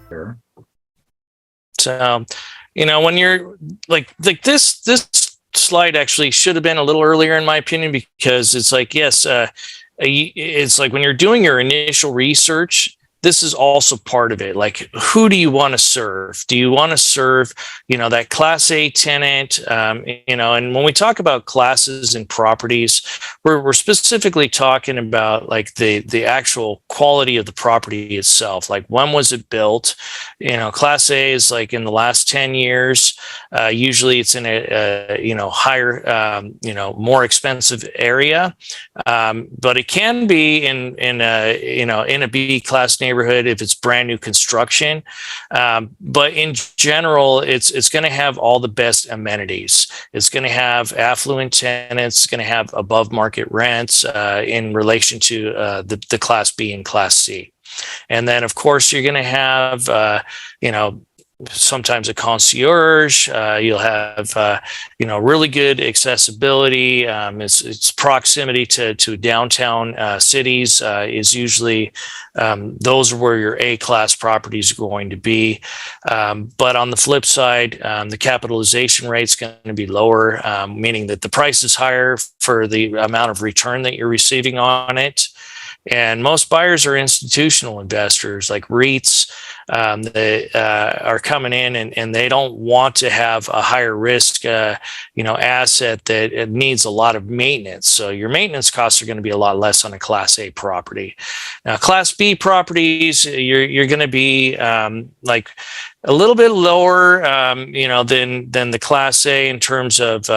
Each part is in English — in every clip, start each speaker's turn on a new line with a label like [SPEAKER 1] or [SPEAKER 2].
[SPEAKER 1] Sure.
[SPEAKER 2] So, when you're this slide actually should have been a little earlier in my opinion, because it's like, yes, it's like when you're doing your initial research, this is also part of it. Like, who do you want to serve? Do you want to serve, that Class A tenant? And when we talk about classes and properties, we're specifically talking about like the actual quality of the property itself. Like, when was it built? Class A is like in the last 10 years. Usually it's in a higher, more expensive area. But it can be in a B class neighborhood if it's brand new construction. But in general, it's going to have all the best amenities. It's going to have affluent tenants. It's going to have above market rents in relation to the Class B and Class C. And then, of course, you're going to have, sometimes a concierge. You'll have, really good accessibility. Its proximity to downtown cities is usually, those are where your A-class properties are going to be. But on the flip side, the capitalization rate is going to be lower, meaning that the price is higher for the amount of return that you're receiving on it. And most buyers are institutional investors like REITs. They are coming in and they don't want to have a higher risk, asset that it needs a lot of maintenance. So your maintenance costs are going to be a lot less on a Class A property. Now, Class B properties, you're going to be like a little bit lower, than the Class A in terms of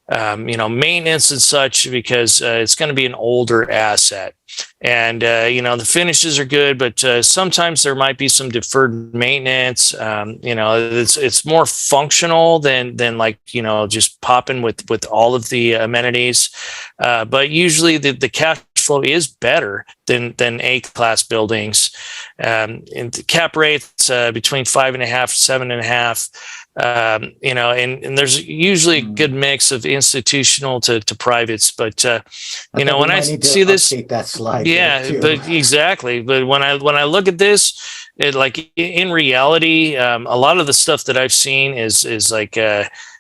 [SPEAKER 2] maintenance and such, because it's going to be an older asset. And, the finishes are good, but sometimes there might be some deferred maintenance. It's more functional than like, just popping with all of the amenities. But usually the cash flow is better than A-class buildings. And the cap rates between 5.5, 7.5. And there's usually a good mix of institutional to privates, but when I see this,
[SPEAKER 1] that slide,
[SPEAKER 2] but exactly. But when I look at this, like in reality, a lot of the stuff that I've seen is like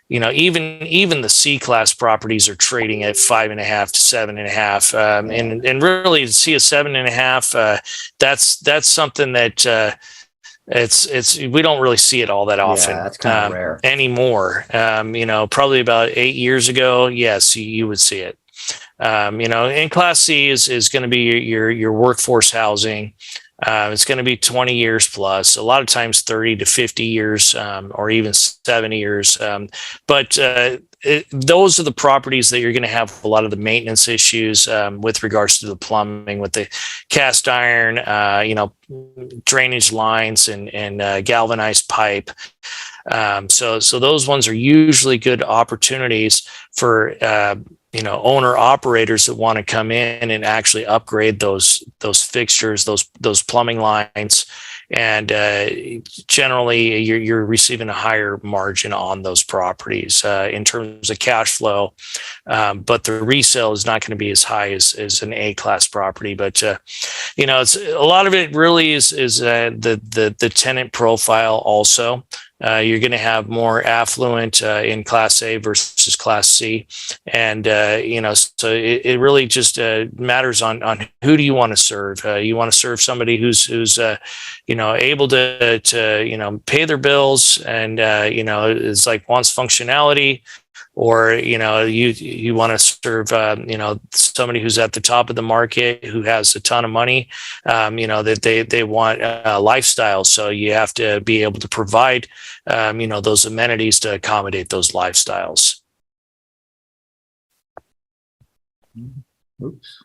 [SPEAKER 2] even the C-class properties are trading at 5.5 to 7.5, and really to see a 7.5, that's something that. We don't really see it all that often.
[SPEAKER 1] Yeah, that's kind of rare
[SPEAKER 2] anymore. Probably about 8 years ago, yes, you would see it. And Class C is going to be your workforce housing. It's going to be 20 years plus, a lot of times 30 to 50 years, or even 70 years. But those are the properties that you're going to have a lot of the maintenance issues with regards to the plumbing, with the cast iron, drainage lines and galvanized pipe. So those ones are usually good opportunities for owner operators that want to come in and actually upgrade those fixtures, those plumbing lines, and generally you're receiving a higher margin on those properties in terms of cash flow, but the resale is not going to be as high as an A-class property. But it's a lot of it really is the tenant profile also. You're going to have more affluent in Class A versus Class C. And, so it really just matters on who do you want to serve. You want to serve somebody who's able to pay their bills and, is like wants functionality, or you want to serve somebody who's at the top of the market who has a ton of money, that they want a lifestyle. So you have to be able to provide those amenities to accommodate those lifestyles.
[SPEAKER 1] Oops.